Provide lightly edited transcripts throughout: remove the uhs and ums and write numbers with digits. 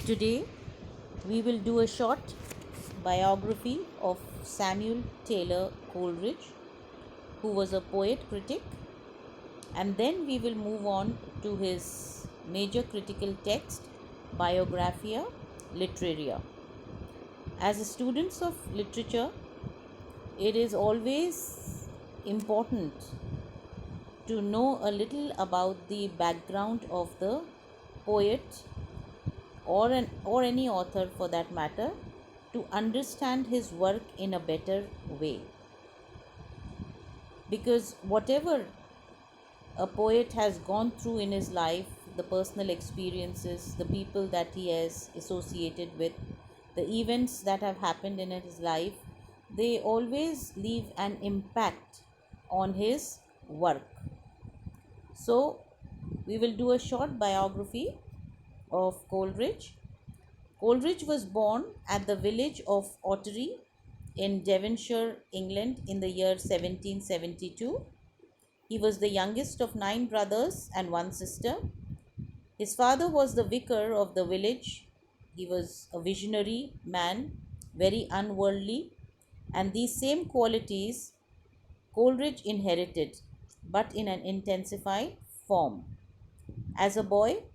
Today, we will do a short biography of Samuel Taylor Coleridge, who was a poet critic, and then we will move on to his major critical text, Biographia Literaria. As students of literature, it is always important to know a little about the background of the poet or any author for that matter, to understand his work in a better way, because whatever a poet has gone through in his life, the personal experiences, the people that he has associated with, the events that have happened in his life, they always leave an impact on his work. So we will do a short biography of Coleridge. Coleridge was born at the village of Ottery in Devonshire, England in the year 1772. He was the youngest of 9 brothers and 1 sister. His father was the vicar of the village. He was a visionary man, very unworldly, and these same qualities Coleridge inherited, but in an intensified form. As a boy,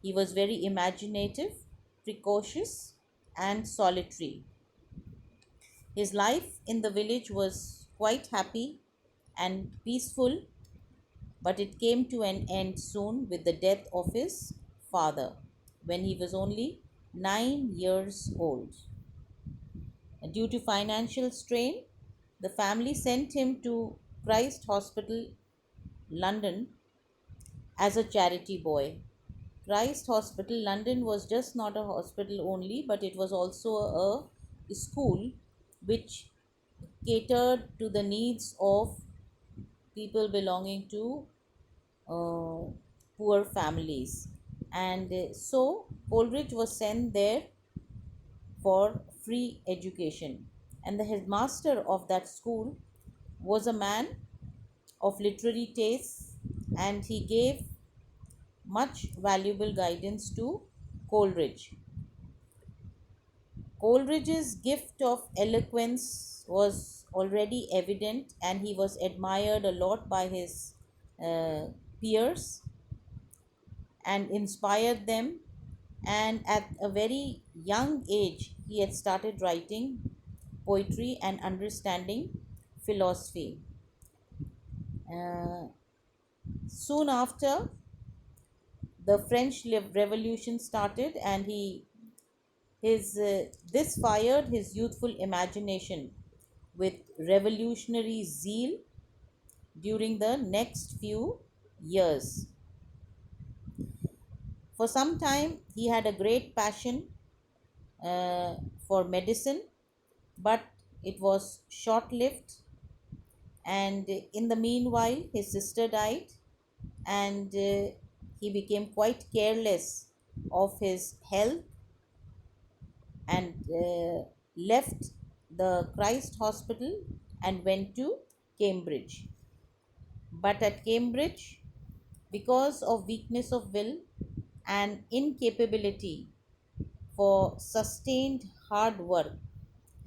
he was very imaginative, precocious, and solitary. His life in the village was quite happy and peaceful, but it came to an end soon with the death of his father when he was only 9 years old. Due to financial strain, the family sent him to Christ Hospital, London, as a charity boy. Christ Hospital, London was just not a hospital only, but it was also a school which catered to the needs of people belonging to uh, poor families. And so Coleridge was sent there for free education. And the headmaster of that school was a man of literary tastes, and he gave much valuable guidance to Coleridge. Coleridge's gift of eloquence was already evident, and he was admired a lot by his uh, peers and inspired them. And at a very young age, he had started writing poetry and understanding philosophy. Uh, Soon after, the French Revolution started, and his this fired his youthful imagination with revolutionary zeal during the next few years. For some time, he had a great passion uh, for medicine, but it was short lived. And in the meanwhile, his sister died, and he became quite careless of his health and left the Christ Hospital and went to Cambridge. But at Cambridge, because of weakness of will and incapability for sustained hard work,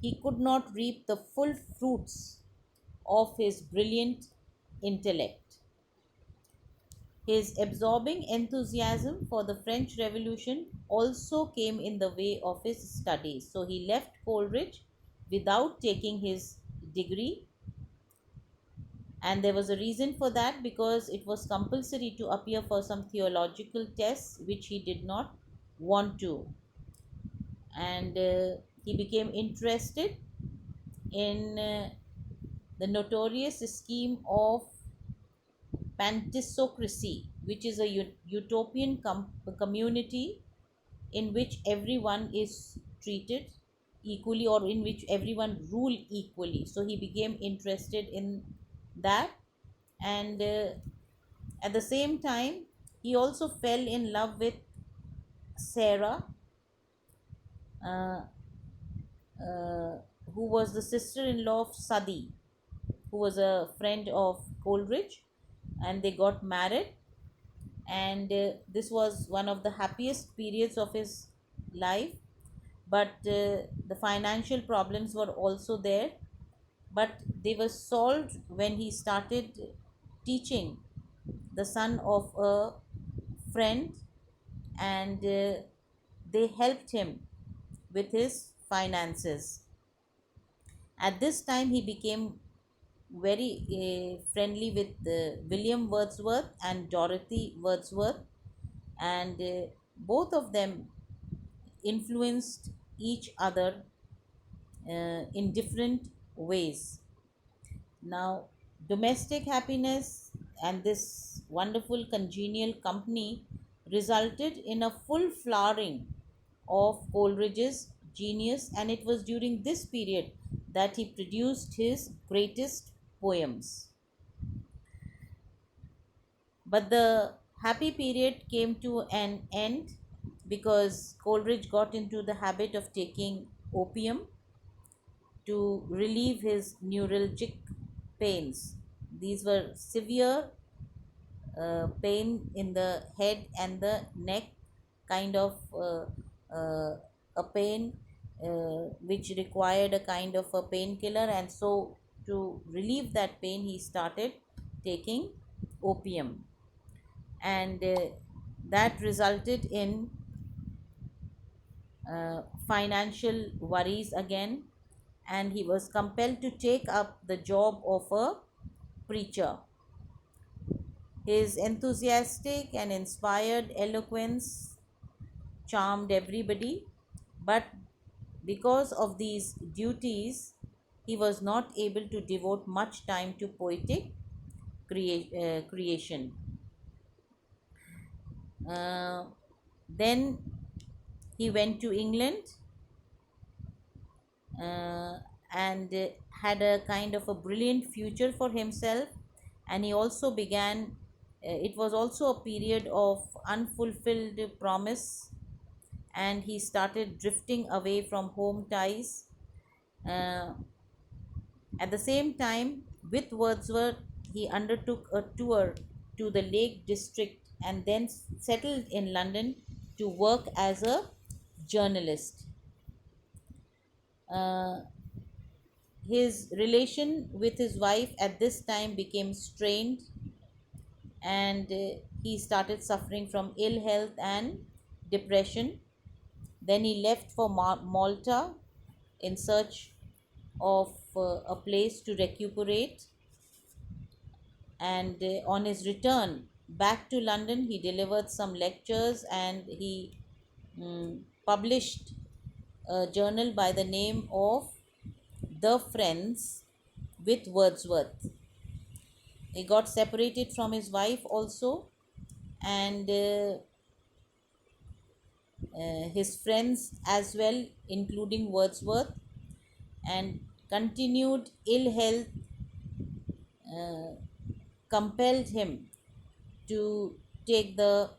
he could not reap the full fruits of his brilliant intellect. His absorbing enthusiasm for the French Revolution also came in the way of his studies. So he left Coleridge without taking his degree, and there was a reason for that, because it was compulsory to appear for some theological tests which he did not want to. And he became interested in the notorious scheme of Pantocracy, which is a utopian community in which everyone is treated equally, or in which everyone rule equally. So he became interested in that, and at the same time, he also fell in love with Sarah, uh, uh, who was the sister-in-law of Sadi, who was a friend of Coleridge, and they got married. And this was one of the happiest periods of his life, but the financial problems were also there, but they were solved when he started teaching the son of a friend, and they helped him with his finances. At this time, he became very friendly with William Wordsworth and Dorothy Wordsworth, and both of them influenced each other in different ways. Now, domestic happiness and this wonderful congenial company resulted in a full flowering of Coleridge's genius, and it was during this period that he produced his greatest poems. But the happy period came to an end because Coleridge got into the habit of taking opium to relieve his neuralgic pains. These were severe pain in the head and the neck, kind of a pain which required a kind of a painkiller, and so to relieve that pain, he started taking opium, and that resulted in financial worries again, and he was compelled to take up the job of a preacher. His enthusiastic and inspired eloquence charmed everybody, but because of these duties, he was not able to devote much time to poetic creation. Uh, then he went to England, uh, and had a kind of a brilliant future for himself, and he also began it was also a period of unfulfilled promise, and he started drifting away from home ties. uh, at the same time, with Wordsworth, he undertook a tour to the Lake District and then settled in London to work as a journalist. uh, his relation with his wife at this time became strained, and he started suffering from ill health and depression. Then he left for Malta in search of a place to recuperate, and on his return back to London, he delivered some lectures, and he published a journal by the name of The Friends with Wordsworth. He got separated from his wife also, and his friends as well, including Wordsworth, and continued ill health uh, compelled him to take the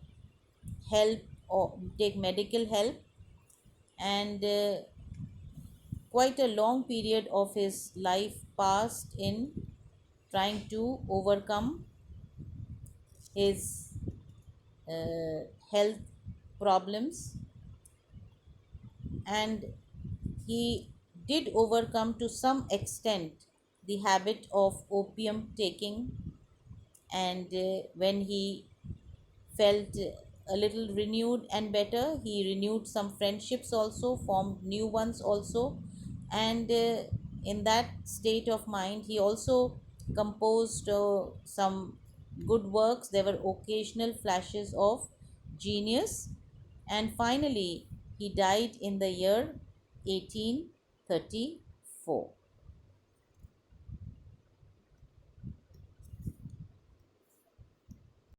help or take medical help, and quite a long period of his life passed in trying to overcome his uh, health problems, and he did overcome to some extent the habit of opium taking, and when he felt a little renewed and better, he renewed some friendships also, formed new ones also, and in that state of mind, he also composed some good works. There were occasional flashes of genius, and finally, he died in the year 1834.